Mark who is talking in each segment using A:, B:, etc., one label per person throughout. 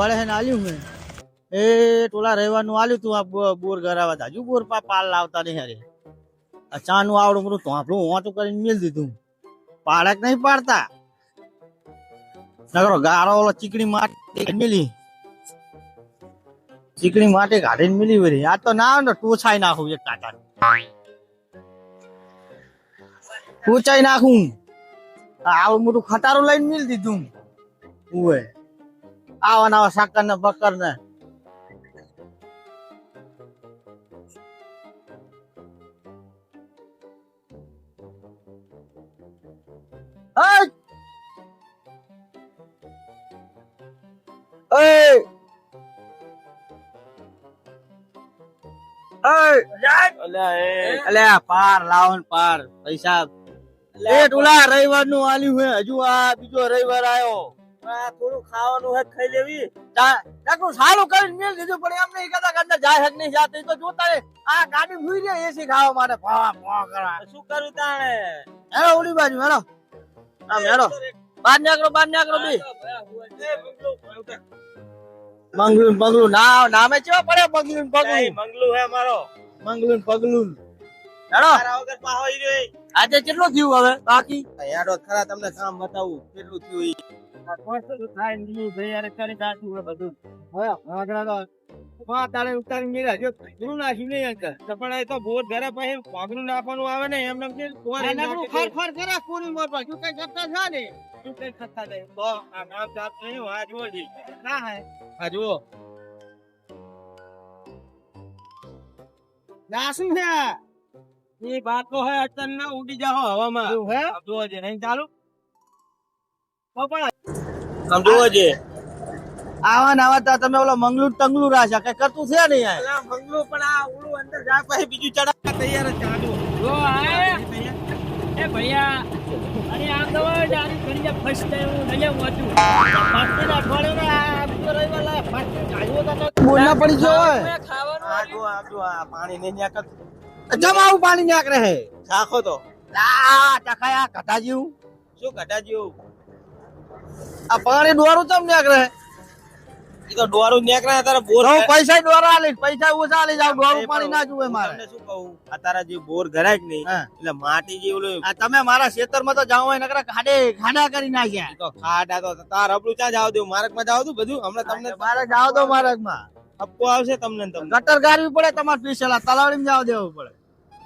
A: ફળે હે ને આલ્યું મેં એ ટોલા રહેવાનું આલ્યું તું આ બોર ગરાવા તા હજુ બોર પાલ લાવતા નહીં હરે આ ચા નું આવડું બધું ધોંપડું હોતું કરીને મેલ દીધું પાડક નહીં પાડતા નગરો ગાળો ઓલો ચીકણી માટે મિલી ચીકણી માટે કાઢીને મિલી વળી આ તો ના આવે ને ટોછાઈ નાખું એક ટાટા ટોચાઈ નાખું આવું મોટું ખટારું લઈને મિલ દીધું ઉવે આવા નવા સાકર ને બકર ને પાર લાવો ને પાર પૈસા ટોલા રવિવાર નું આલ્યું હે હજુ આ બીજો રવિવાર આવ્યો થોડું ખાવાનું હે ખાઈ લેવી સારું કરીને મેલ દીધું પણ એમ નહીં કહેતા કે અંદર જાય હક નહીં જાતી તો જોતા રે આ ગાડી ભૂઈ જાય એસી ખાવા માટે શું કરું તાણે હેલો ઓલી બાજુ હેલો આમ હેલો બાર નીકળો બી મંગલું પગલું નામે કેવા પડે મંગલું હે મારો મંગલું પગલું હેલો આજે કેટલું થયું હવે બાકી હેડો ખરા તમને કામ બતાવું કેટલું થયું નાખવાનું આવે ને એમને જુઓ શું છે એ બાતો હે અચાનક ના ઉડી જાઓ હવામાં જોવો છે નહીં ચાલુ સમજો છે આવા ને આવા તમે ઓલો મંગલું ટંગલું રાખ્યા કઈ કરતું છે નહીં યાર મંગલું પણ આ ઓલું અંદર જાય પછી બીજું ચડાવવા તૈયાર જ ચાલુ જો એ ભૈયા અરે આ તો ડારી કરી ફર્સ્ટ ટાઈમ હું નલે વાંચું ફર્સ્ટ ના થોડે ના રવિવાર લા ફર્સ્ટ આવ્યો તો બોલના પડી ગયો હોય ખાવાનું આ પાણી નહીં નાખત જમાવું પાણી નાખ રહે ચાખો તો આ ચખાયા કટાજીયું શું કટાજીયું આ પાણી ડોરું ચમ નાખ રહે ઈ તો ડોરું નાખ રહે તારે બોર પૈસા ડોરા આલી પૈસા ઓછા આલી જાવ ડોરું પાણી ના જુએ મારે તમને શું કહું આ તારા જે બોર ઘરાય કે નહીં એટલે માટી જે ઓલું આ તમે મારા ખેતરમાં તો જાવ હોય નકરા ખાડા કરી નાખ્યા તો ખાડા તો તાર રબડું ચા જાવ દઉં માર્ગ માં જાવ દઉં બધું હમણાં તમને મારે જાવ દો માર્ગ માં અપકો આવશે તમને ગટર ગારવી પડે તમારે સ્પેશિયલ તલાવડીમાં જાવ દેવું પડે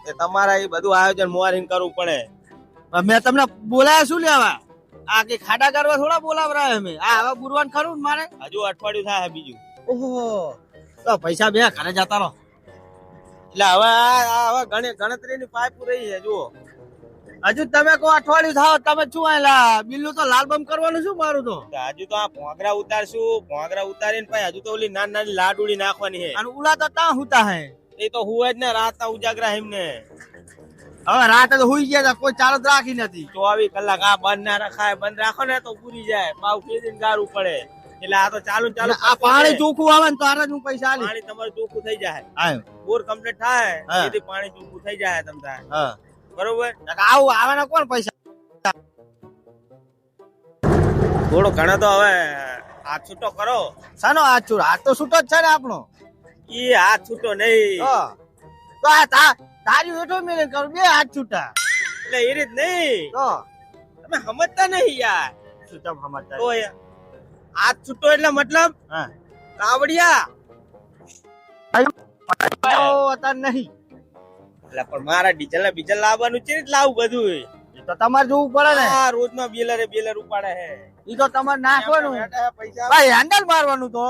A: એ તમારા એ બધું આયોજન મોરિંગ કરવું પડે મેં તમને બોલાયા શું લેવા આ કે ખાડા કરવા થોડા બોલાવરા અમે આ હવે ગુરવાન ખરું મારે હજુ અઠવાડિયું થાય બીજું ઓહો તો પૈસા બે ઘરે જતા રહો એટલે હવે ગણતરીની પાઇપ રહી છે જુઓ હજુ તમે કો અઠવાડિયું થાવ તમે શું આયલા બિલ્લું તો લાલબમ કરવાનું શું મારું તો હજુ તો આ ભોંગરા ઉતારીને પછી હજુ તો ઓલી નાની લાડુડી નાખવાની છે અને ઉલા તો તા હુતા હે એ તો હુએ જ ને રાત ઉજાગરા એમને હવે રાતે તો હુઈ ગયા કોઈ ચાલત રાખી નથી 24 કલાક આ બંધ ના રખાય બંધ રાખો ને તો પૂરી જાય પાવ કેદીન ગારું પડે એટલે આ તો ચાલુ આ પાણી ચોખ્ખું આવે ને તો આરે હું પૈસા આલી પાણી તમારું ચોખ્ખું થઈ જાય બોર કમ્પ્લીટ થાય તેથી પાણી ચોખ્ખું થઈ જાય તમ થાય બરોબર આવું આવે ને કોણ પૈસા થોડો ઘણો તો હવે હાથ છૂટો કરો સાનો હાથ તો છૂટો જ છે ને આપણો ઈ હાથ છૂટો નહીં તો આ તારી હેઠો મેલે કરું બે હાથ છૂટા એટલે એ રીત નહીં તો તમે સમજતા નહીં યાર શું તમે સમજતા તો હાથ છૂટો એટલે મતલબ કાવડિયા અત્યારે નહીં એટલે પણ મારા ડીઝલ લાવવાનું છે લાવું બધું એ તો તમારે જોવું પડે ને રોજ નો બેલર ઉપાડે હે ઈ તો તમારે નાખવાનું ભાઈ હેન્ડલ મારવાનું તો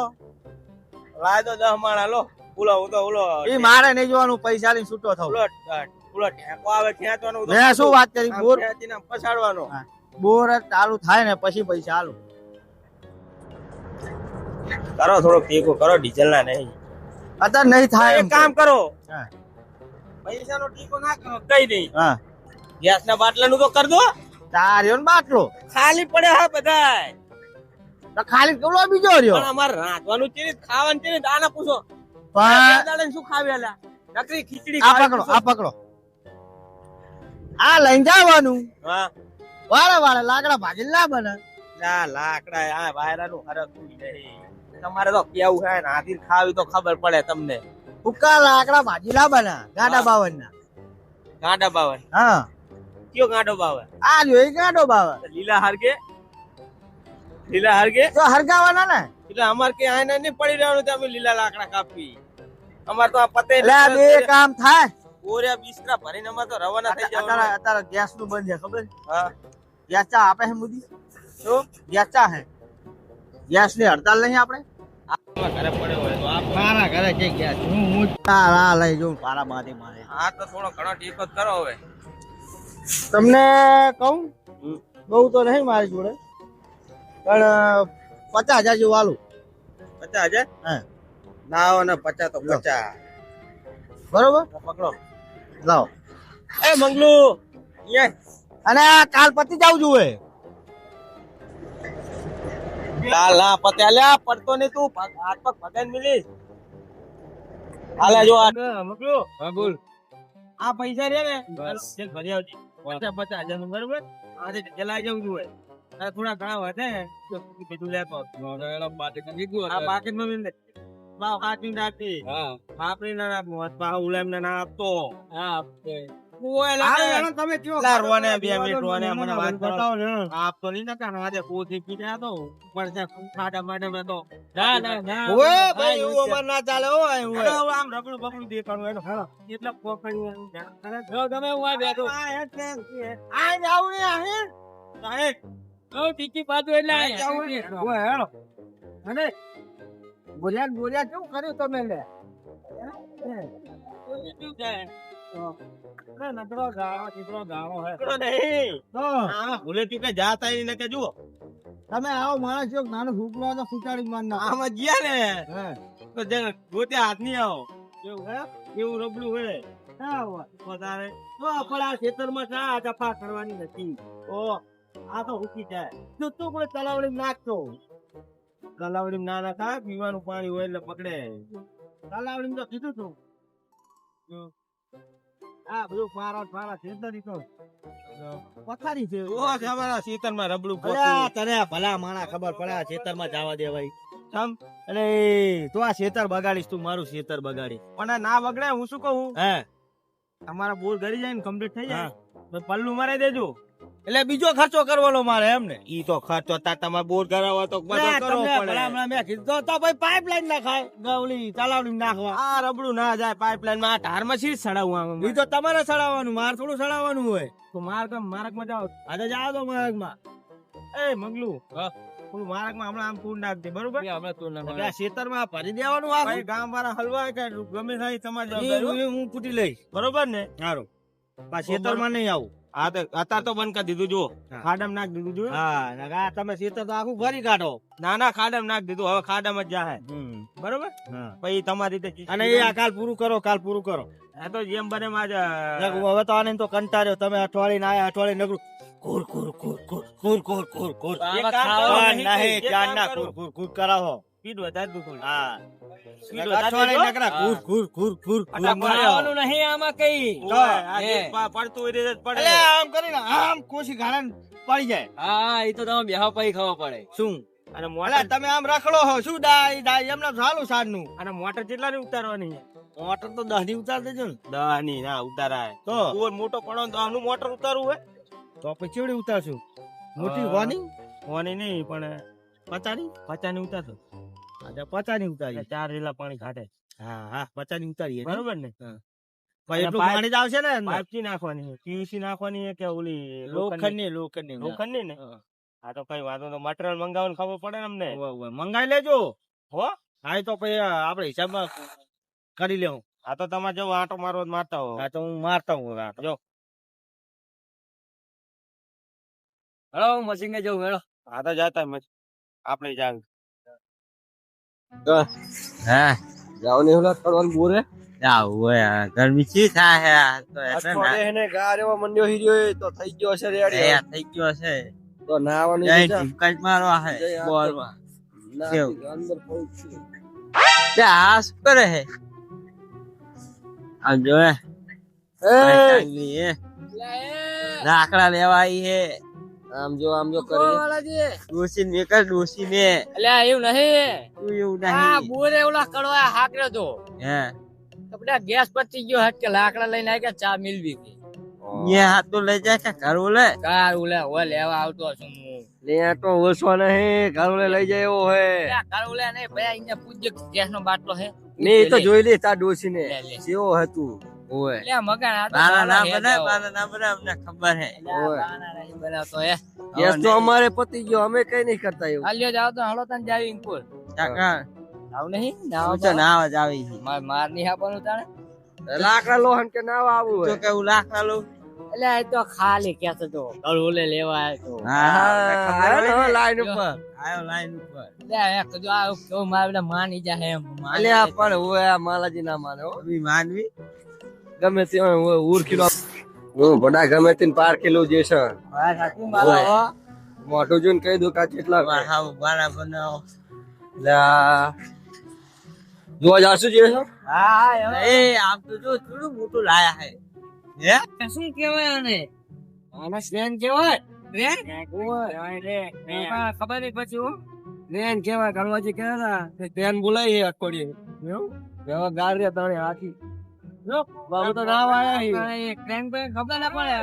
A: લાય તો 10 માણા લો ઈ મારે નહીં જોવાનું પૈસા લઈને છૂટો થાવ ઓલો ઠેકો આવે ખેંચવાનો મેં શું વાત કરી બોર ખેંચીને પછાડવાનો બોર ચાલુ થાય ને પછી પૈસા આલું કરો થોડો ટેકો કરો ડીઝલ ના નહીં અત્યારે નહીં થાય એક કામ કરો પૈસા નો ટેકો ના કરો કઈ નહીં ગેસ ના બાટલા નું તો કર દો તાર્યો ને બાટલો ખાલી પડે હા બધા ખાલી કેવડો બીજો રહ્યો પણ અમારે રાંધવાનું છે ખાવાનું છે આના પૂછો શું ખાવેલા નકરી ખીચડી આ પકડો આ લઈને જવાનું વાળા લાકડા ભાજી ના બને ના લાકડા આ વાયરાનું હરખું નહીં. તમારે તો કેવું છે ને હાથી ખાવી તો ખબર પડે તમને.
B: હુક્કા લાકડા ભાજી લાવવાના ગાડા બાવનના.
A: ગાંડા બાવન
B: હા
A: કયો ગાંડો બાવન?
B: આ જો એ ગાડો બાવન
A: લીલા હરગે
B: તો હરગાવાના ને.
A: એટલે અમાર કે આને નહીં પડી રહેવાનું અમે લીલા લાકડા કાપી. અમાર તો આ પતે
B: એટલે આ બે કામ થાય.
A: ઓર્યા બિસ્તરા ભરીને અમાર તો રવાના થઈ જવાનું.
B: અત્યારે ગેસ નું બંધ છે ખબર?
A: હા
B: ગેસ ચા આપે છે મોદી?
A: શું
B: ગેસ ચા હે? ગેસ ની હડતાલ નહીં આપણે?
A: આપણા ઘરે પડ્યો હોય તો આપો.
B: મારા ઘરે છે ગેસ. હું તારા લઈ જાઉં પારા બાંધી મારે.
A: હા તો થોડો ઘણો ટેકો જ કરો હવે.
B: તમને કહું બહુ તો નહીં મારી જોડે પણ 50,000 જેવું આલું.
A: 50,000?
B: હા
A: લાવો ને 50 તો 50.
B: બરોબર
A: પકડો.
B: લાવો.
A: એ મંગલુ યે
B: અને આ કાલ પતી જાવ જોઈએ.
A: લા પતે આલ્યા પડતો નહીં તું હાથ પગ ભગાઈને મિલીશ. હાલે જો આ મંગલુ. હા બોલ. આ પૈસા રે ને બસ એક ભરી આવજે. 50,000 નું બરોબર. આજે જલાઈ જવું જોઈએ. આ થોડા ઘણા વધે તો બીજું લેતો. આ બાકી માં મિલ બાવ કાચી નાખી. હા બાપરી ના નાખો બાવ ઉલામ ના આપતો. હા આપતે.
B: તમે કયો
A: રોને 2 મિનિટ રોને મને વાત બતાવો ને. આપ તો નહીં નકા આજે કોથી પીને તો ઉપર છે ખાડા માટે મે તો ના ના ના
B: ઓએ ભાઈ એવું અમાર ના ચાલે હો
A: આમ રબડું બકડું દેખાડું એનો હાલો એટલે પોખડી જો તમે હું આ બેઠો આ જાવ ને આ સાહેબ ઓ ટીકી પાડો એટલે આ જાવ ને ઓએ હેલો અને
B: બોલ્યા શું કર્યું તમે લે?
A: શું છે ના નકરો ગાળો ચીતરો ગાળો હે નકરો નહીં
B: તો
A: હા ભૂલે ચૂકે જાતા ઈ ને કે જુઓ
B: તમે આવો માણસ છો નાનો છોકરો તો ફૂટાડી માર ના
A: આમ ગયા ને
B: હે
A: તો જે ગોતે હાથ નહીં આવો એવું હે એવું રબડું હે
B: હા
A: વધારે તો આપણા ખેતરમાં ચા ચફા કરવાની નથી ઓ આ તો હુકી જાય જો તું કોઈ તલાવડી નાખતો તલાવડી ના નાખા પીવાનું પાણી હોય એટલે પકડે તલાવડી તો કીધું તું આ બધું પારા ખેતરી તો પથારી છે ઓ અમારા ખેતરમાં રબડું
B: અલ્યા તને ભલા માણા ખબર પડે આ ખેતરમાં જવા દે ભાઈ
A: સમ
B: અરે તું આ ખેતર બગાડીશ તું મારું ખેતર બગાડી
A: પણ ના બગડે હું શું કહું
B: હે
A: તમારા બોર ગરી જાય ને કમ્પ્લીટ થઈ જાય તો પલ્લું મારી દેજો
B: એટલે બીજો ખર્ચો કરવાનો મારે એમ ને
A: ઈ તો ખર્ચો તા તમારે બોર કરાવવા તો બધો કરવો પડે
B: મેં કીધું તો ભાઈ પાઇપલાઈન ના ખાય ગવલી તલાવડી નાખવા
A: આ રબડું ના જાય પાઇપલાઈન માં આ ઢારમાં શી સડાવવું આમ
B: ઈ તો તમારે સડાવવાનું મારે થોડું સડાવવાનું હોય
A: તો માર્ગ માં જાઓ
B: આજે જાવ તો માર્ગમાં
A: એ મંગલુ પેલું માર્ગ માં હમણાં આમ પૂર નાખ દે બરોબર
B: એટલે આ ખેતરમાં ભરી દેવાનું આ
A: ભાઈ ગામ વાળા હલવાય કે ગમે થાય તમારે
B: હું પૂટી લઈશ
A: બરોબર ને
B: સારું પાછું ખેતરમાં નહીં આવું
A: હા તો અત્યારે તો બંધ કરી દીધું જુઓ ખાડામાં નાખ દીધું જુઓ
B: હા તમે ખેતર તો આખું ભરી કાઢો
A: ના ના ખાડામાં નાખ દીધું હવે ખાડામાં જ જાહે બરોબર પછી તમારી રીતે
B: અને એ આ કાલ પૂરું કરો
A: આ તો જેમ બને માં
B: હવે તો આને તો કંટાળ્યો તમે અઠવાડિયે ના અઠવાડિયે નગરું કુર નહીં ચાર ના કુર કરાવો
A: સ્પીડ વધારે દઉં થોડી
B: હા
A: સ્પીડ વધારે નકરા
B: કુર
A: નહીં આમાં કઈ પડતું હોય રીતે પડે
B: એટલે આમ કરીને આમ કોશી ગાળાને પડી જાય
C: હા એ તો તમે બેહા પછી ખબર પડે
B: શું
A: અને
B: એટલે
A: મોટર
B: તમે આમ રખડો હો શું દાય એમને ચાલુ સાડનું
A: અને મોટર કેટલા ની ઉતારવાની
B: મોટર તો 10 ની ઉતાર દેજો ને
A: 10 ની ના ઉતારાય
B: તો
A: કુવર મોટો પડો તો આનું મોટર ઉતારવું હોય
B: તો પછી ચેવડી ઉતારશું મોટી વાની
A: હોની નહીં પણ
B: 50
A: 50 ની ઉતારશો
B: ની 50 ની ઉતારી
A: 4 રેલા પાણી ઘાટે
B: હા 50 ની ઉતારીએ
A: બરોબર ને
B: ભાઈ એટલું પાણી જ આવશે ને
A: પાઇપ થી નાખવાની પીવીસી નાખવાની કે ઓલી લોખંડની ને હા તો કઈ વાંધો તો મટીરિયલ મંગાવવાનું ખબર પડે ને અમને
B: મંગાઈ લેજો
A: હો
B: હા તો પછી આપણે હિસાબમાં કરી લેવું
A: આ તો તમારે જો આંટો મારવા મારતા હો
B: હા તો હું મારતા હું આંટો
A: જો
C: હેલો મશીન ને જવું હેલો
A: આ તો જાતા મત આપણે જાવ
B: હા
C: જાવ ને ઓલા કરવાનું બોરે
B: ગરમી ચી થાય તો
C: અઠવાડે એને ગાર એવો મંડ્યો હીર્યો તો થઈ ગયો છે રેડી
B: થઈ ગયો છે
C: તો નાવાનું
B: કઈ મારો હે બોલમાં
C: અંદર પહોંચી
B: આ શું કરે હે આમ જો લાકડા લેવા આવી હે
C: આમ જો કરી
A: ડોસી ને કર ડોસી ને
D: અલ્યા એવું નહીં
A: તું એવું
D: આ
A: નહીં
D: બોરે ઓલા કડવા હાકર્યો તો
A: હે
D: કપડા ગેસ પતી ગયો હટ કે લાકડા લઈને આવી કે ચા મિલવી કે
A: ન્યા હાથ તો લઈ જાય કે ઘર ઓલે
D: કાર ઓલે હોય લેવા આવતો છું હું
C: લે તો ઓછો નહીં ઘરે લઈ જાય એવો હે
D: કાર ઓલે નહીં ભાઈ અહીંયા પૂજ્ય ગેસ નો બાટલો હે
C: ને એ તો જોઈ લે તાર ડોસી ને
D: લે, લે.
C: કેવો હતું ઓય
D: લે મગન આ તો
A: બાના ના
D: હે
A: બનાય
D: તો.
A: બાના ના બનાય અમને ખબર હે
D: અલ્યા, બાના નહીં બનાવતો હે
C: ગેસ તો અમારે પતી ગયો અમે કઈ નહીં કરતા એવું
D: હાલ્યો જાવ તો હળો તને જાવી ઇનપુર
A: કાકા
D: આવ નહીં નાવ
A: હું તો નાવા જ આવી છે
D: માર નહીં આપવાનું તાણે
C: લાકડા લોહન કે ના આવું
A: તો
C: હોય
A: કેવું લાખ આલો
D: એટલે આ તો ખાલી કેતો તો ઘર ઓલે લેવા આવ્યો તો
A: હા
C: લાઈન ઉપર
A: આયો લાઈન ઉપર
D: લે એક જો આ કેવું મારે બધા માની જાય એમ
C: અલ્યા પણ ઓય આ માલાજી ના માને હો
A: અભી માનવી
C: ગમે તે હોય ઉરખીલો હું બડા ગમે તે પારખેલું જે છે મોટું જોઈને કહી દઉં કા કેટલા
A: હાવ બારા બનાવો
C: લા જોવા જાશું જે છે
D: હા
A: એ આમ તો જો થોડું મોટું લાયા હે હે
D: શું કહેવાય આને આને સ્નેન કહેવાય ખબર નહીં પછી હું
C: ટ્રેન કેવાય ગણવાજી કેવા તે ટ્રેન બોલાય છે અઠવાડિયે એવું એવા ગાર રે તાણે આખી જો બાબુ તો ના આયા હે
D: ક્રેન્ક पे खबर ना पड़े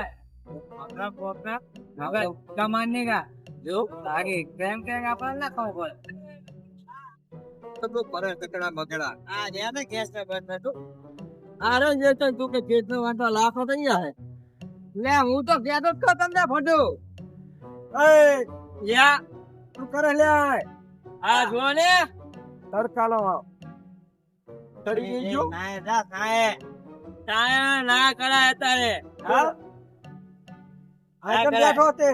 D: पकड़ा पकड़ा હવે કમાન ને કા જો આગે ક્રેન્ક ક્રેન્ક આપણને ના ખબર પડે
C: તો કરે કકડા બકડા
D: આ જે ને ગેસ ને બંધ તું
C: આરે જે તો તું કે ગેસ નો વાંધો લાખો થઈ ગયા હે
D: લે હું તો કહેતો જ તો તમને ફોટો
C: એ
D: યા
C: તું કરે લે
D: આ જો ને
C: તડકાલો તડી ગયો
A: નાય જા નાય
D: તાયા ના કરાય તારે
C: હા આ કેમ બેઠો તે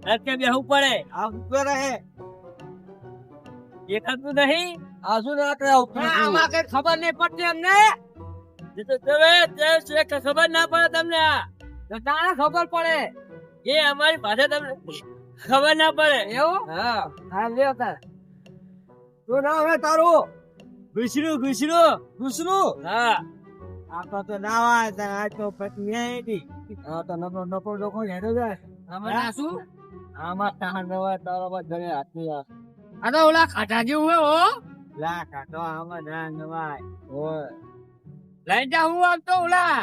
D: રસ્તે બેહવું પડે
C: આ ઉપર હે
D: દેખાતું નહીં
C: આ શું ના કરે
D: આમાં કઈ ખબર નહીં પડતી અમને જે તો તમે તે ખબર ના પડે તમને આ તો તારે ખબર પડે એ અમારી ભાષા તમને ખબર ના પડે એવું
C: હા
D: હા લ્યો તાર
C: તું ના હવે તારું
D: ઘૂસરું હા
A: આપા તો નાવા હતા આ તો પત્ની આવી
C: આ તો નકો લોકો હેડો જાય
D: આમાં ના શું
C: આમાં તાણ નવા તારા બાદ ઘરે હાથની
D: આ તો ઓલા ખાટા જેવું હોય હો
A: લાખા તો આમાં ના નવાય
C: ઓય
D: લઈ જાઉં આમ તો ઓલા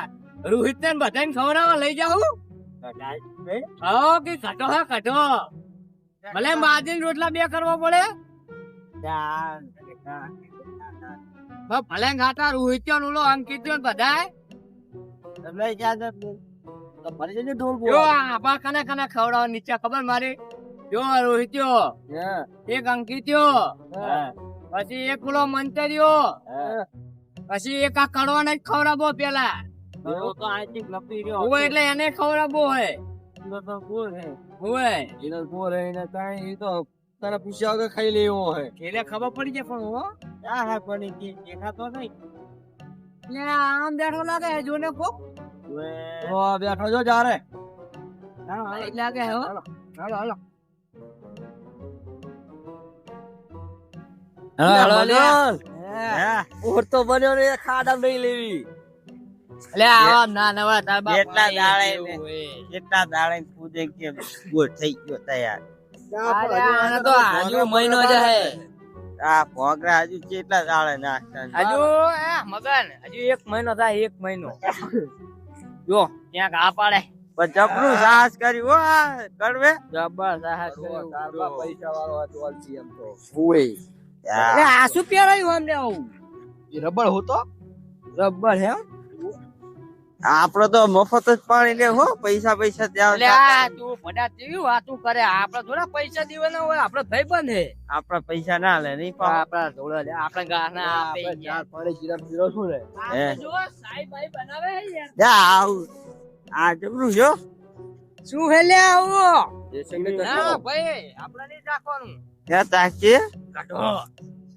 D: રોહિત ને બધાને ખવડાવવા લઈ જાઉં હા કે ખાટો હા ખાટો ભલે માજીન રોટલા બે કરવા પડે ભલે ખાતા રોહિત ઓલો અંકિત બધા
A: લઈ જા
C: તો ભરી જજે ઢોલ
D: જો આપા કને કને ખવડાવવા નીચે ખબર મારી જો રોહિત
C: હે
D: એક અંકિત
C: હા
D: પછી એક ઓલો મંતર્યો પછી એક આ કડવા ને ખવડાવો પેલા
C: તો આઈ થિંક લપી રહ્યો
D: હોય એટલે એને ખવડાવો હોય
C: તો કોર હે
D: હોય
C: એનો કોર હે ને તાઈ ઈ તો તારા પૂછ્યા વગર ખાઈ લેવો હે
D: એટલે ખબર પડી જાય પણ હો
A: ક્યાં હે પણ ઈ દેખાતો નહીં
D: લે આમ બેઠો લાગે જો ને કો
C: તો આ બેઠો જો જારે
D: લાગે હો
C: હાલો હાલો
D: હાલો લે
A: હે
C: ઓર તો બન્યો ને ખાડા નહીં લેવી
D: લે આવા ના નવા તાર બાપ
A: કેટલા દાડે ને કેટલા દાડે પૂજે કે ગોળ થઈ ગયો તૈયાર
D: આને તો આજુ મહિનો જ હે
A: આ ભોગરા હજુ કેટલા દાડે નાખતા
D: હજુ મગન હજુ 1 મહિનો થાય 1 મહિનો જો ક્યાંક આ પાડે
A: પણ જબરું સાહસ કર્યું હો આ કડવે
D: જબર સાહસ
C: તારમાં પૈસા વાળો હતો અલસી એમ તો ઓય
D: લે આ શું પહેરાયું અમને આવું
C: ઈ રબડ હોતો
D: રબર હે
A: આપડે તો મફત જ પાણી લે હો પૈસા ત્યાં
D: લે આ તું બડા કેવી વાતું કરે આપડે થોડા પૈસા દેવાના હોય આપડે ભાઈબંધ હે
A: આપડા પૈસા ના લે નહીં
D: આપડા થોડા લે આપડા ગાના આપે
C: ચાર પાણી જીરા પીરો છું ને
A: હે.
D: જો સાઈ ભાઈ બનાવે હે યાર
A: જા આવું આ જબરું જો
D: શું હે લે આવું
C: જે સંગે
D: ના ભાઈ આપડે નહીં રાખવાનું
A: ત્યાં તાકે
D: કાઢો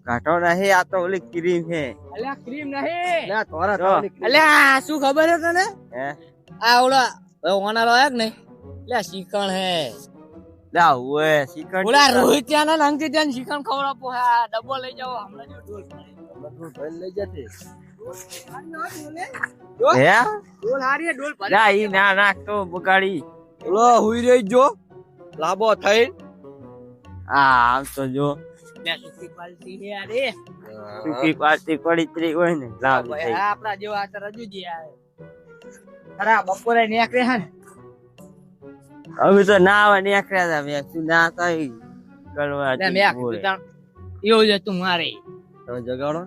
A: કાઢો નહીં આ તો ઓલી ક્રીમ હે
D: અલ્યા ક્રીમ નહીં
C: ના તોરા
A: જો.
D: અલ્યા શું ખબર હે તને
A: હે
D: આ ઓલા ઓનારો આયા કે નહીં લે શીખણ હે
A: લા ઓએ શીખર
D: ઓલા રોહિત ત્યાં ને અંકિત ત્યાં શીખણ ખવડાવો હે આ ડબ્બો લઈ જાઓ હમણાં જો ઢોલ
C: બધું ભરી લઈ જતી
A: હે
D: ઢોલ હારી ઢોલ ભરે
A: લા ઈ ના નાખ તો બગાડી
C: ઓલો હુઈ રહી જો લાંબો થઈ
B: આમ તો જો
D: બે સુકી પાલટી છે આ રે.
B: સૂકી પાછી પડી ત્રી હોય ને લાંબી
D: ભાઈ,
B: થઈ.
D: આ આપણા જેવા આ તો રજૂજી આવે. અરે આ બપોરે નીકળે છે ને
B: હવે તો ના આવે નીકળ્યા હતા મેં શું ના થઈ કરવા
D: એટલે મેં કીધું તાણ એવું જ હતું મારે.
C: તમે જગાડો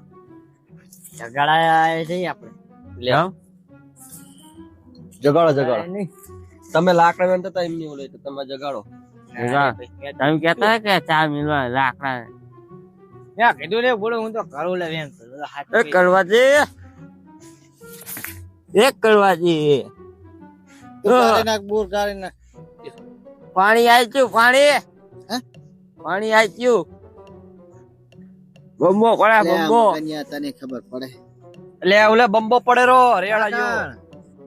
D: ઝઘડાયા છે આપણે.
B: લ્યો
C: જગાડો
D: નહીં.
C: તમે લાકડા વેણતા હતા એમની ઓલે તો તમે જગાડો
B: તમે કેતા કે ચા મિલવા લાકડા
D: મેં કીધું રે બોલો હું તો કરું લે એમ કીધું. હાચું
B: એક કરવા દે એક કરવા દે
A: કાઢી નાખ બોર કાઢી નાખ.
B: પાણી આવી ગયું પાણી
A: હે?
B: પાણી આવી ગયું બમ્બો પડે
A: લે,
B: બમ્બો
A: મગનિયા તને ખબર પડે.
C: એટલે ઓલે બંબો પડે રો રેડા જો
A: કાકા,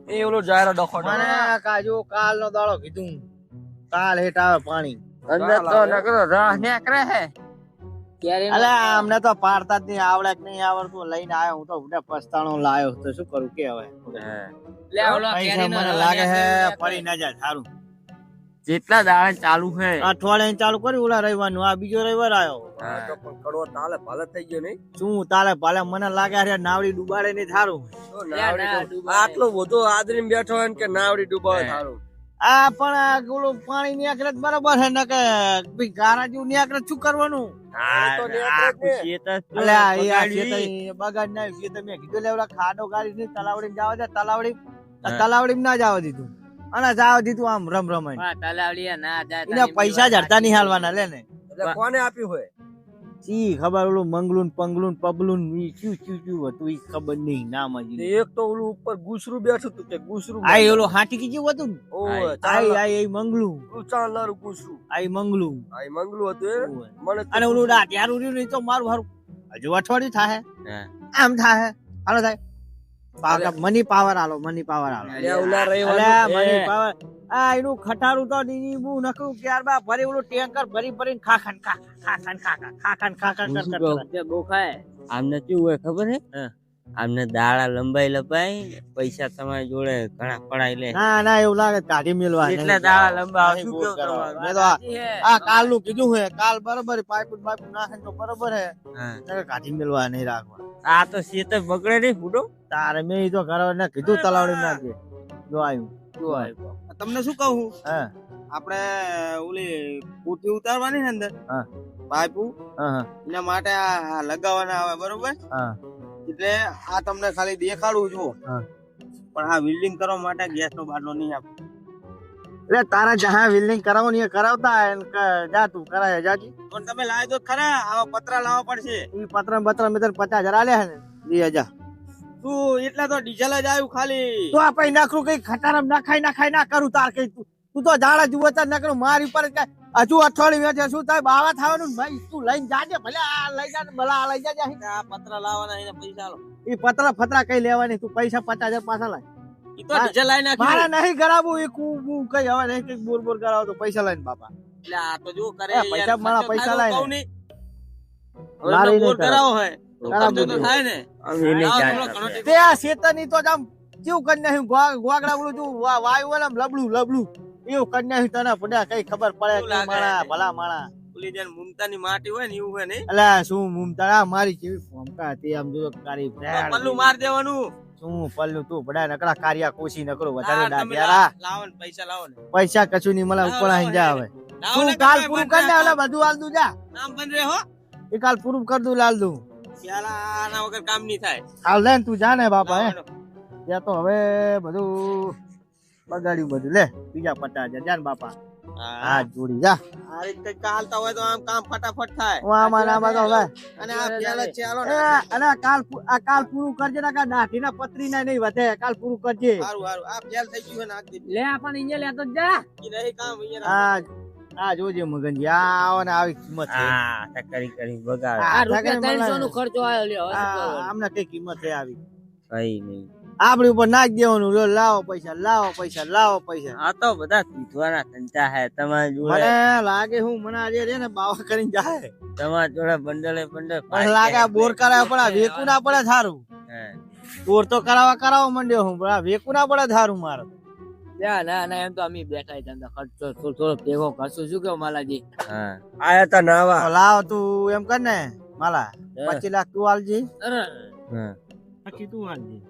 C: એ ઓલો જાયરો ડખો
A: મને કાજુ કાલનો દાડો કીધું કાલ હેઠ આવે પાણી.
B: અંદર તો નકરો રાહ નીકળે હે
D: ક્યારે
A: અલ્યા અમને તો પાડતા જ નહીં આવડે કે નહીં આવડતું લઈને આવ્યો હું તો ઉડે પસ્તાણો લાયો તો શું કરું કે હવે
D: લે ઓલો
A: પૈસા
D: કેરીનો
A: મને
D: રવા
A: લાગે
D: નાખે.
A: હે પડી ના જાય સારું.
B: જેટલા દાડા ચાલુ હે
A: અઠવાડિયે ચાલુ કર્યું ઓલા રવિવારનું આ બીજો રવિવાર આવ્યો.
C: તો પણ કડવો તાલે ભાલે થઈ ગયો નહીં
A: શું તાલે ભલે મને લાગે છે નાવડી ડુબાડે નહીં થારું.
C: તો
D: લે,
C: નાવડી
D: ના,
C: તો-
D: ડૂબાય.
C: આટલો બધો આદરી બેઠો હોય ને કે નાવડી ડૂબાવે
B: હે.
C: થારું
A: આ પણ આ ઓલું પાણી નીકળે તો બરોબર છે ને કે ભઈ ગારા જેવું નીકળે તો શું કરવાનું?
C: તો નીકળે જ ને.
A: અલ્યા એ આ ખેતર બગાડ ના ખેતર મેં કીધું લે ઓલા ખાડો ગાડી ની તલાવડી જવા દે તલાવડી ના જવા દીધું અને જવા દીધું આમ રમ રમાઈ.
D: હા, તલાવડીયા ના જાય
A: એના પૈસા જડતા નહીં હાલવાના લે ને.
C: એટલે કોને આપ્યું હોય
A: સી ખબર ઓલું મંગલું પંગલું પબલું ઈ શું શું શું હતું ઈ ખબર નહીં નામ
C: તે
A: હજી.
C: એક તો ઓલું ઉપર ગુસરું બેઠું હતું તે ગુસરું
A: આ ઈ ઓલું હાટી કી જેવું હતું ને?
C: ઓય
A: આ ઈ મંગલું
C: ચાંદલારું ગુસરું
A: આ ઈ મંગલું
C: આ ઈ મંગલું હતું એ મને તો
A: અને ઓલું ડાટિયારું રહ્યું નહીં તો મારું હારું હજુ અઠવાડિયું થાય
B: હા.
A: આમ થાય હાલો થાય મની પાવર આલો મની પાવર આલો.
C: અલ્યા ઓલા
A: અલ્યા
C: રવિવારનું
A: મની પાવર આ એનું ખટારું તો નીબુ નકરું ત્યારબાદ ભરી ઓલું ટેન્કર ભરી ભરીને ખાખન ખાખન કરતા.
D: જે બહુ ખાય.
B: આમને શું હોય ખબર હે
A: હે.
B: આમને દાડા લંબાઈ લંબાઈ પૈસા તમારી જોડે ઘણા પડાઈ લે
A: ના ના એવું લાગે કાઢી મેલવા
B: એટલા દાડા લંબા શું
A: નહીં
B: કેવું
A: બોલ
B: તમારું?
A: મેં તો આ કાલ નું કીધું હે કાલ બરોબર પાઇપ નાખે તો બરોબર હે
B: હા.
A: નકર કાઢી મેલવા નહીં રાખવા.
B: આ તો શેત બગડે નહીં ફૂટો
A: તારે મેં ઈ તો ઘર ને કીધું તલાવડી નાખજે જો આવ્યું
E: તમને શું કહું
A: હા
E: આપણે ઓલી પૂટી ઉતારવાની છે અંદર
A: હા.
E: પાઇપુ
A: હા
E: એના માટે આ લગાવવાના આવે બરોબર
A: હા
E: એટલે આ તમને ખાલી દેખાડું છું
A: હા.
E: પણ આ વેલ્ડિંગ કરવા માટે ગેસ નો બાટલો નહીં આપે
A: એટલે તારા જહા વિલ્ડિંગ કરાવો ને એ કરાવતા એને જા તું કરાય જાજી.
E: પણ તમે લાવી દો ખરા આવા પતરા લાવવા પડશે
A: ઈ પત્ર મેં 50,000 આલ્યા હે ને 2,000.
E: તું એટલા તો ડીઝલ જ આવ્યું ખાલી
A: તો આ પૈ નાખરું કઈ ખટારમ નાખાય ના કરું તાર કઈ તું તો જાડા જુઓ તાર નકરું મારી ઉપર જ કાંઈ હજુ અઠવાડિયું વેચે શું થાય બાવા થવાનું ને ભાઈ તું લઈને જાજે ભલે આ લઈ જા ભલે આ લઈ જાજે અહીં.
E: આ પતરા લાવવાના એને પૈસા આલો
A: ઈ પતરા ફતરા કઈ લેવાની તું પૈસા 50,000 પાછા લાય.
E: ઈ તો ડીઝલ લાવી
A: મારે
E: નાખ્યું
A: નહીં કરાવવું એ કું કઈ હવે નહીં કઈ બોર કરાવો તો પૈસા લઈને બાપા
E: એટલે આ તો જો કરે
A: એ પૈસા મારા પૈસા લાય ને.
E: કહું નહીં
A: મારે
E: હવે બોર
A: નહીં
E: કરાવો હોય તો
A: કરાવો
E: ખર્ચો તો
A: નહીં.
E: થાય ને
B: અમે એને
E: લાવો
B: ક્યાં
E: થોડો ઘણો
B: કરતા?
A: તે આ શેતરની તો આમ કેવું કરી નાખ્યું ગોગડા બોલું તું વાયુ હોય ને આમ લબલું એવું કરી નાખ્યું તને પડ્યા કઈ ખબર પડે
E: શું
A: કે
E: લાગે?
A: માણા ભલા માણા.
E: ઓલી જેમ મુમતાની માટી હોય ને એવું હોય ને
A: અલા શું મુમતા મારી કેવી ફોમકા હતી આમ જો કાળી
E: પલ્લું માર દેવાનું
A: શું પલ્લું તું બડા નકરા કાર્યા કોશી નકરો
E: હા,
A: વધારે
E: તમે
A: ડાઢિયારા.
E: લાવો ને પૈસા લાવો ને
A: પૈસા કશું નહીં મળે ઉપર આઈ જા હવે
E: લાવો ને
A: તું કાલ
E: કાકા,
A: પૂરું
E: બંધ
A: કરી દે
E: રાખો.
A: એટલે બધું હાલ દઉં જા
E: નામ બંધ રહે હો
A: એ કાલ પૂરું કરી દઉં લાલ દઉં
E: ખ્યાલ આના વગર કામ નહીં થાય
A: હાલ લે ને તું જા ને બાપા હે
E: લાવો ને.
A: ત્યાં તો હવે બધું બગાડ્યું બધું લે બીજા 50,000 જા ને બાપા
E: હા
A: હા જોડી જા
E: આ રીતે કંઈક હાલતા હોય તો આમ કામ ફટાફટ થાય
A: હું આમાં ને આમાં તો હવે
E: અને આ ખ્યાલ જ છે હાલો ને
A: અને આ કાલ પૂરું કરજે ને દાઢી ના પતરી ના નહીં વધે કાલ પૂરું કરજે
E: સારું સારું આ ફેલ થઈ ગયું હોય ને આખી
D: લે આપણ અહીંયા લેતો જ જા.
E: ઈ નહીં કામ અહીંયા
A: આ જોજે મગનજી આ આવો ને આવી કિંમત છે
B: હા તો કરી બગાડ
D: આ
A: આ
D: રૂપિયા 300 નો ખર્ચો આવ્યો લ્યો હવે શું કરવાનું?
A: આમને કઈ કિંમત છે આવી
B: કઈ નહીં
A: આપડી ઉપર નાખ દેવાનું લો લાવો પૈસા
B: આ તો બધા પીધવાના ધંધા હે તમારી જોડે
A: મને લાગે હું મને આજે રે ને બાવા કરીને જાય
B: તમારી જોડે બંડલે બંડલ
A: મને લાગે આ બોર કરાવે પણ આ વેકુ ના પડે થારું
B: હે.
A: બોર તો કરાવવા મંડ્યો હું પણ આ વેકુ ના પડે થારું મારે
D: ના ના એમ તો અમે બેઠા છે ખર્ચો થોડો ભેગો કરશું શું કેવું માલાજી
B: હા આયા તા નાવા
A: તો લાવ તું એમ કર ને માલા 25 લાખ તું આલજી
D: અરે
B: હા
A: પછી તું આલજી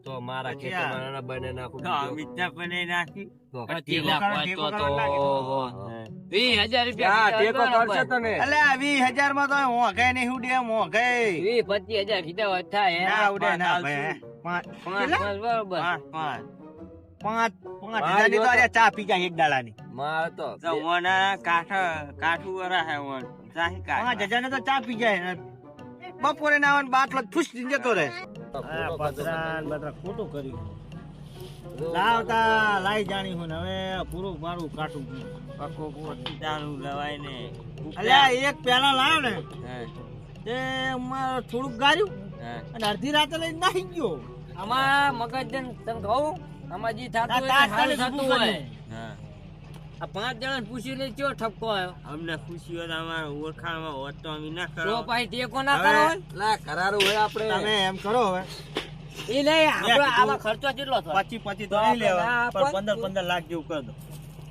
C: તો મારા
A: પછી
C: ખેતરમાં બને નાખું
E: તો અમિત ના બને નાખી
D: 25 લાખ
A: ટેકો
D: તો
A: કરવા
D: 20,000
C: હા
D: રૂપિયા
C: ટેકો કરશે તને
A: એટલે 20,000 માં તો મોંઘાઈ નહીં ઉડે મોંઘાઈ
D: 25,000 કીધા હોત થાય હે?
A: ના ઉડે ના ભાઈ
D: પાંચ બરોબર
A: પાંચ હજાર ની તો અરે ચા પી જાય એક દાડાની
C: મારે તો
E: તો ઓના કાઠું વરા હે ઓન સાહી કાઠ
A: 5,000 ને તો ચા પી જાય ને બપોરે ના આવે બાટલો ફૂસ જતો રહે ખોટું કર્યું લાવતા લાઈ જાણી હું ને હવે પૂરું મારું કાટું
E: પક્કો ચાલુ લવાય ને
A: અલ્યા એક પેલા લાવ ને
E: હા,
A: તે મારે થોડુંક ગાર્યું
E: હા.
A: અને અડધી રાતે લઈને નાહી ગયો
D: આમાં મગજન તને કહું આમાં જે થતું હોય તે સારું થતું હોય
E: હા.
D: આ 5 જણાને પૂછી લે ચો ઠપકો આવ્યો
E: અમને ખુશી હોય તો અમારા ઓળખાણમાં હોત તો અમે ના
D: તો
E: કરો
D: પાછી ટેકો ના
A: હવે
D: કરો
C: લા કરારું હોય આપણે
A: તમે એમ કરો હવે
D: એ નહીં આપણો આમાં ખર્ચો કેટલો થયો
A: 25 તો નહીં લેવા પણ 15 લાખ જેવું કર દો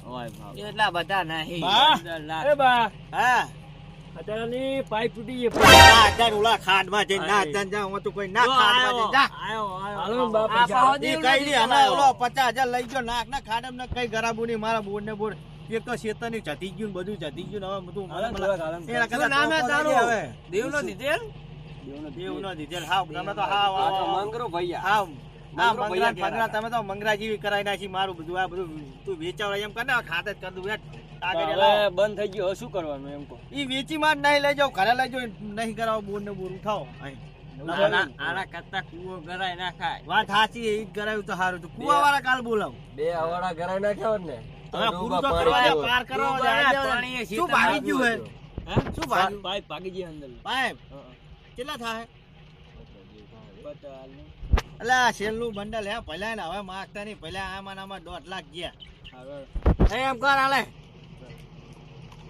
E: હોય ભાવ.
D: એટલા બધા નહીં
A: બા.
E: 15 લાખ.
C: એ બા
A: હા
C: અત્યારની પાઇપ તૂટી ગઈ
A: ના અત્યારે ઓલા ખાડમાં જઈને ના અત્યારે જા હું તો કોઈ ના
E: જો
A: ખાડમાં જઈને જા
C: હાલો બાપ
D: આ પાહો
A: એ
D: દી
A: કઈ નહીં હમણાં ઓલો 50,000 લઈ ગયો નાક ના ખાડમ ને કઈ ગરાબુ નહીં મારા બોર્ડ ને બોર્ડ એક તો શેતરની જતી ગયું ને બધું જતી ગયું ને હવે બધું એના કરતા
D: નામ હે
A: ટોપો
D: તારું?
A: કરી હવે
D: દેવનો દીધેલ
A: દેવનો દીધેલ હાવ તમે તો હાવ
C: મંગરો ભૈયા
A: હાવ
C: મંગરો
A: મંગરા
C: ભૈયા
A: ફંગરા તમે તો મંગરા જેવી કરાઈ નાખી મારું બધું આ બધું તું વેચાવડે એમ કર ને ખાતે જ કર દઉં હેઠ. આગળ
C: હવે
A: લાવો.
C: બંધ થઈ ગયો હવે શું કરવાનું એમ કહો
A: ઈ વેચી માં જ નહીં લઈ જાવ ઘરે લઈ જાવ નહીં કરાવો બોર્ડ ને બોર્ડ ઉઠાવો અહીં.
E: આના કરતા કૂવો ગરાય ના ખાય
A: વાત સાચી એ જ કરાવ્યું તો સારું હતું કુવા વાળા કાલ બોલાવ
C: બે અવાડા ઘરે નાખ્યા હોત ને
A: હવે પૂરું તો કરવા દે પાર કરવા દે શું ભાગી ગયું હે શું ભાગ્યું
C: પાઇપ ભાગી ગઈ અંદર
A: પાઇપ કેટલા થાય અલા છેલ્લું બંડલ હે પહેલા ને હવે માગતા નહીં પહેલા આમાં ને આમાં 1.5 લાખ ગયા એમ કર હાલે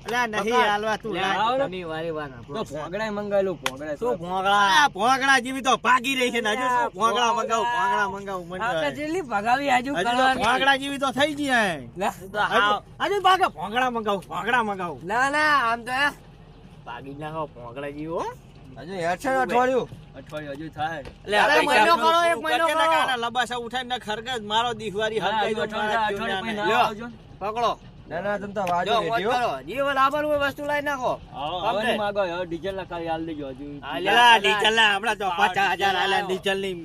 A: અલા નહીં હાલવા તું લાય.
D: તની વારી વાર
C: તો ભોગડા મંગાવેલું ભોગડા
A: શું ભોંગળા આ ભોંગળા જેવી તો ભાગી રહી છે ને હજુ શું ભોંગળા મંગાવું મને
D: આપણે
A: કહે.
D: જેટલી ભગાવી આજુ
A: હજુ તો
D: કરવાની
A: ભોંગળા જેવી તો થઈ ગઈ હે હજુ ભાગે ભોંગળા મંગાવું
D: ના ના આમ તો ભાગી નાખો ભોંગળા જેવો
C: હજુ હેઠ છે અઠવાડિયું
D: હજુ થાય
A: એટલે
D: અરે મહિનો કરો, એક મહિનો કરો.
A: લબાસા ઉઠાઈને ના ખરગજ મારો દિવાળી હરગાઈ દો મારા ચૂડિયાને.
D: લ્યો,
A: લ્યો, પકડો
C: ના ના તમે તો વાજો
D: જો
C: રેડી
D: મોજ
C: હો.
D: કરો. જે લાવવાનું હોય વસ્તુ લાવી નાખો
C: હવે માગો હવે ડીઝલ ના ખાલી હાલ દેજો હજુ
A: અલા, ડીઝલ ના હમણાં તો 50,000 આલ્યા ડીઝલ ની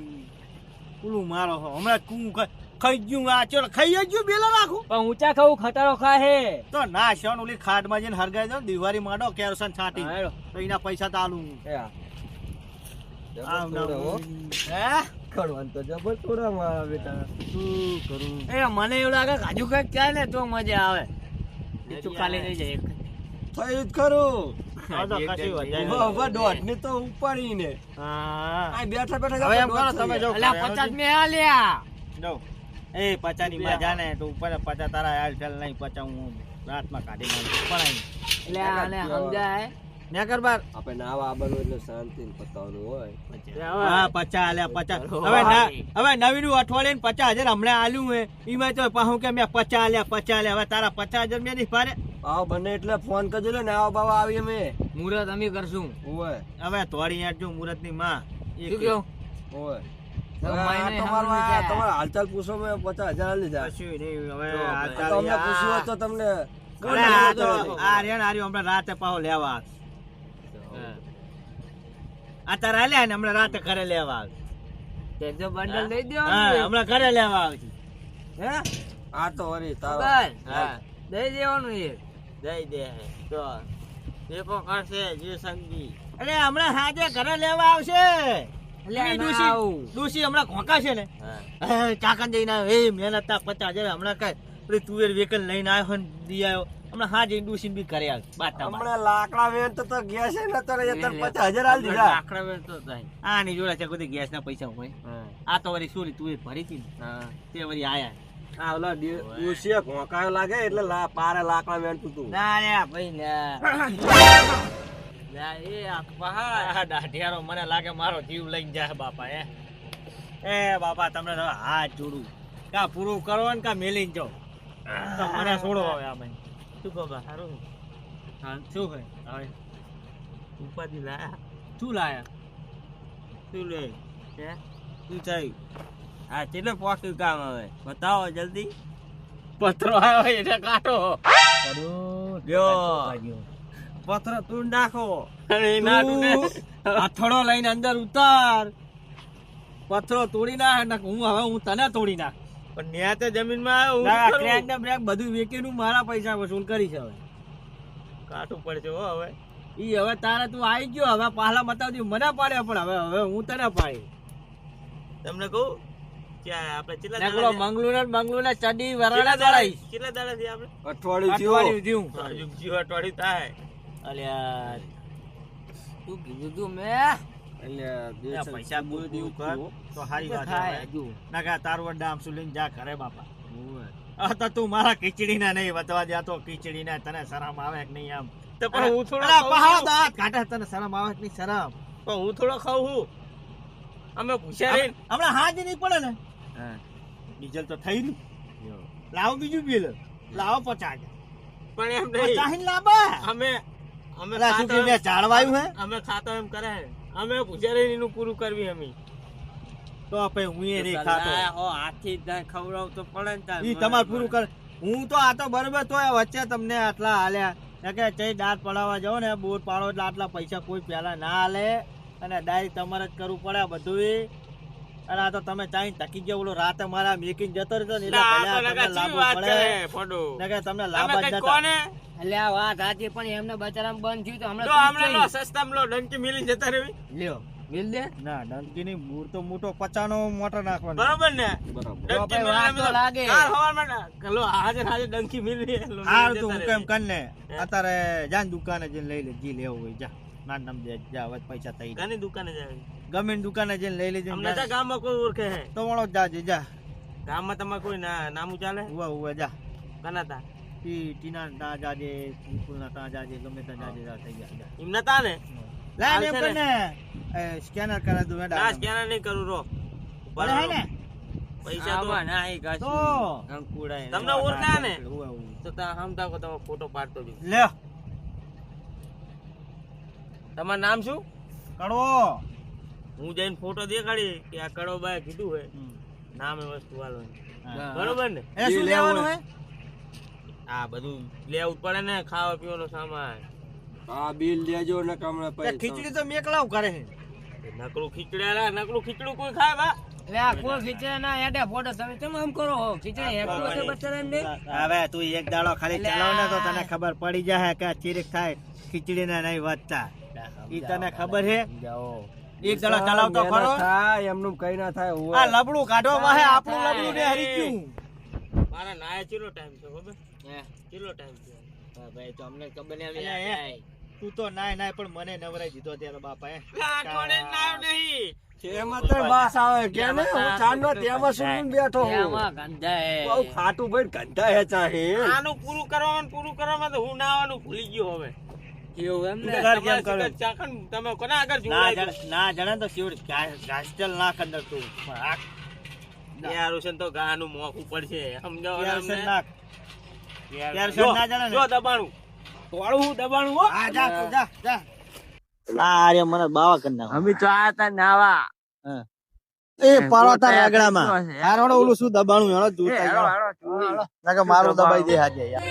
A: પુલું મારો હો. હમણાં કું ખાઈ ગયું આ ચલો ખાઈ જ ગયું બેલો રાખું
D: પણ ઊંચા ખાવું ખટારો ખાહે
A: તો ના શોન ઓલી ખાડમાં જઈને હરગાઈ દો દિવાળી માંડો કેરોસન છાંટી
D: હાલો.
A: તો એના પૈસા તો આલું
C: એ હા.
A: આવ
C: જબર તોડે હો.
A: હે
C: કરવાનું તો જબર તોડે મારા બેટા
A: શું કરું
D: એ મને એવું લાગે કાજુ કઈક ચાલે ને તો મજા આવે બીજું ખાલી નહીં જાય
C: થયું જ ખરું
A: આ તો કશું વધારે નહીં.
C: હવે દોઢ ની તો ઉપાડી ને
A: હા
C: આ બેઠા બેઠા
A: હવે એમ કરો તમે જો
D: અલ્યા 50 મેં આલ્યા
A: જો એ 50 ની માં જાને તો ઉપર 50 તારા હાલ ચાલ નહીં 50 હું રાતમાં કાઢી નાખું પડાઈ
D: એટલે આને સમજાય
A: ને કર બાર
C: આપણે નાવા આવવાનું એટલે શાંતિ પતાવવાનું હોય
A: હા 50 આલ્યા 50 હવે નવીનું અઠવાડિયે 50,000 હમણાં આલ્યું હે ઈમાં તો પાછું કે મેં 50 આલ્યા હવે તારા 50,000 મેં નહીં પાડે
C: આવો બને એટલે ફોન કરજો ને નાવા બાવા આવી અમે
D: મુહૂર્ત અમે કરશું
C: ઓય
A: હવે તોડી યાર જો મુરત ની માં
D: શું કહ્યું
C: ઓય
D: તો
C: હવે આ
D: મહિને
C: તમારું
D: સાંભળ્યું
C: આ
D: છે.
C: તમારા હાલચાલ પૂછો મેં 50,000 આલી જાય
A: કશું નહીં હવે
D: તો
A: આ
C: તો અમને પૂછ્યું હોત તો તમને
A: અરે આ તો આ રેણ હાર્યું હમણાં રાતે પાછો લેવા આવે. આ તારા આલ્યા ને હમણાં રાતે ઘરે લેવા આવે.
D: તે જો બંડલ લઈ દો
A: હા હમણાં ઘરે લેવા આવે છે.
D: હે
C: આ તો વરી તારો
D: બસ
A: હા.
D: દઈ દેવાનું એ
E: દઈ દે તો ટેકો કરશે જે સંગી
A: અરે હમણાં સાંજે ઘરે લેવા આવશે
D: એટલે
A: ઈ
D: ના
A: ડૂસી-
D: આવું.
A: ડૂસી હમણાં ખોકા છે ને
E: હા
A: ચાકન જઈને આવ્યો એ મહેનત ના 50,000 હમણાં કઈ પેલી તુવેર વેકલ લઈને આવ્યો ને દી આવ્યો હમણાં હા જઈને ડૂસી બી કરે આવે બાટા
C: હમણાં લાકડા વેન તો ગયા છે ને તારે 50,000 આલી દીધા
E: લાકડા વેર તો થાય
A: આની જોડે છે કોઈ ગેસ ના પૈસા હોય આ તો વળી શું તુવેર ભરી હતી ને તે વળી આયા
C: આ ઓલા દિવસીએ ઘોંકાયો લાગે એટલે પારે લાકડા વેન તું
A: ના રે ભાઈ
E: લા એ આ પહાડ
A: આ દાઢિયારો મને લાગે મારો જીવ લઈને જાય બાપા એ બાપા તમને તો હાથ જોડું કા પૂરું કરો ને કા મેલીને જાઓ તો મને છોડો હવે આમે
E: શું કહો બા સારું
A: હા શું છે હવે
E: ઉપાધિ લાયા
A: શું લાયા
E: શું લે
A: હે શું થયું
B: આ કેટલે પોક્યું કામ હવે બતાવો જલ્દી.
A: પત્રો આવ્યો એટલે કાઢો
B: લ્યો પત્ર તું નાખો.
A: અથડો લઈને અંદર ઉતાર પથરો તોડી નાખ ને હું તને તોડી નાખ
E: પણ ન્યા તો જમીનમાં
A: ક્રેક ને બ્રેક બધું વેચીનું મારા પૈસા વસૂલ કરીશ હવે
E: કાઠું પડશે હો હવે
A: ઈ હવે તારે તું આવી ગયો હવે પાછલા બતાવતી મને પાડ્યો પણ હવે હું તને પાડી
E: તમને કહું ક્યાં આપણે કેટલા
A: નકલો મંગલુ ને ચડી વરાડા
E: કેટલા દાડા થી આપણે
A: અઠવાડિયું થયું
E: જીવ અઠવાડિયું થાય
A: અલ્યા
D: તું કીધું તું મેં
A: પૈસા બોલ દેવું કર તો સારી વાત ના કે તારું ડામ શું લઈને જા ઘરે બાપા તો તું મારા ખીચડી ના નહીં વધવા દે તો ખીચડી ના તને શરમ આવે કે નહીં આમ
E: તો પણ હું થોડો
A: પહાડ દાંત કાઢે તને શરમ આવે કે નહીં શરમ
E: પણ હું થોડો ખાઉં છું અમે પૂછ્યા નહીં
A: હમણાં હાથ નહીં પડે ને ડીઝલ તો થઈ રહ્યું લાવો બીજું બિલ લાવો 50
E: પણ એમ નહીં
A: 50 લાવવા
E: અમે અમે
A: શું કે મેં ઝાડવાયું હે
E: અમે ખાતો એમ કરે અમે પૂછ્યા નહીં એનું પૂરું કરવી અમે
A: તો આપણે હું એ નહીં ખાતો
B: હાથી જ ખવડાવ તો પડે ને તાર.
A: ઈ તમારે પૂરું કર હું તો આ તો બરોબર તો વચ્ચે તમને આટલા હાલ્યા કે ચઈ દાંત પડાવવા જાઓ ને બોર પાડો એટલે આટલા પૈસા કોઈ પહેલા ના હાલે અને ડાયરેક્ટ તમારે જ કરવું પડે બધું અને આ તો તમે ચાઈ ટકી ગયા ઓલો રાતે મારા મેકીને જતો રહ્યો ને એટલે પહેલા તમને લાભ પડે ને કે તમને લાભ જ નતા
E: કોને
D: અલ્યા વાત સાચી પણ એમને બચારામાં બંધ થયું તો
E: તો હમણાં લો સસ્તામાં લો ડંકી મિલી જતા રહેવી
A: લ્યો
D: મિલ દે
A: ના ડંકીની મૂર તો મોટો 50 નો મોટર નાખવાનો
E: બરોબર ને
A: બરોબર
E: ડંકી
D: તો વાત તો લાગે.
E: કાલ હવારમાં લો હાજર ડંકી મિલી લો
A: હાર તો હું કેમ કર ને અત્યારે જાન દુકાને જઈને લઈ લે જી લેવું હોય જા ના નમ દે જા હવે પૈસા થઈ ગયા
E: કાની દુકાને જાય
A: ગમે ની દુકાને જઈને લઈ લેજે
E: અમને તો ગામમાં કોઈ ઓળખે હે
A: તો વળો જાજે જા
E: ગામમાં તમારે કોઈ નામું ચાલે
A: ઉવા ઉવા જા
E: કનાતા
A: ટીના ના જાજે વિપુલ ના તા જાજે ગમે ત્યાં જાજે જા થઈ ગયા જા
E: એમ નતા ને
A: લા ને
E: ચાલશે
A: કને સ્કેનર કરા દો મેડા
E: ના સ્કેનર નહીં કરું રો
A: ભલે હે ને
E: પૈસા તો
B: આમાં ના એ
A: તો
B: કાશું અંકુડાય
E: તમને ઓળખા ને
A: ઉવા ઉવા
E: તો તા હમતા કો તમે ફોટો પાડતો બી
A: લે
E: તમારું નામ શું
A: કડવો
E: હું જઈને ફોટો દેખાડી કે આ કડો બાય કીધું હે નામ એ વસ્તુ વાળવાનું બરોબર ને
A: એ શું લેવાનું હે
E: આ બધું લેવું જ પડે ને ખાવા પીવાનો સામાન
C: હા બિલ લેજો ને કમળા
A: તે
C: પૈસા
A: ખીચડી તો મેકલાવ કરે હે
E: નકરું ખીચડું કોઈ ખાય બા
D: અલ્યા કોઈ ખીચડે ના હેડે ફોટો તમે કેમ આમ કરો હો ખીચડે હેકલો છે બચારાને
A: હવે તું એક દાડો ખાલી ચલાવ ને તો તને ખબર પડી જાય કે ચીરીક થાય ખીચડી ના નહીં વધતા ઈ તને ખબર હે એક દાડો ચલાવ તો ખરો
C: થાય એમનું કઈ ના થાય
A: આ લબડું કાઢવા વાહે આપણું લબડું ને હરી ગયું
E: મારા નાય ચેલો ટાઈમ છે ખબર
D: હે
E: ચેલો ટાઈમ છે
D: ભાઈ તો અમને ખબર
A: અલ્યા,
D: નહીં
A: તું તો નાય નાય પણ મને નવરાઈ દીધો ત્યારે બાપા હે
E: આ કોને નાયો નહીં
C: તેમાં તો બાસ આવે કે ને હું ચાંદનો તેમાં સુન બેઠો હું
D: એમાં ગંધા હે
C: બહુ ખાટું ભાઈ ગંધા હે ચાહે
E: આનું પૂરું કરવામાં તો હું નાવાનું ભૂલી ગયો હવે
D: કેવું એમ ને
A: ઘર કેમ કરો?
E: ચાખણ તમે કોના આગળ
A: ના
E: જોવાય
A: જાણે ના જાણે તો શિવડ ગાસ્ટલ નાખ અંદર તું
E: યાર તો ગાનું મોખું પડશે સમજાવો ને
A: યાર
E: અમને.
A: નાખ યાર
E: જો,
A: ના જાણે
E: જો
A: ને
E: દબાણું તોડું હું દબાણું હો
A: આ જા તું જા જા આ રે મને બાવા કરી નાખ
B: અમે તો આ હતા નાવા
A: એ પાડો તાર આગળામાં હારોડો ઓલું શું દબાણું હેડો
B: એ
A: જોતા
B: હેડો,
A: જાઓ.
B: હેડો,
A: ના કે મારું દબાઈ દે હાજે યાર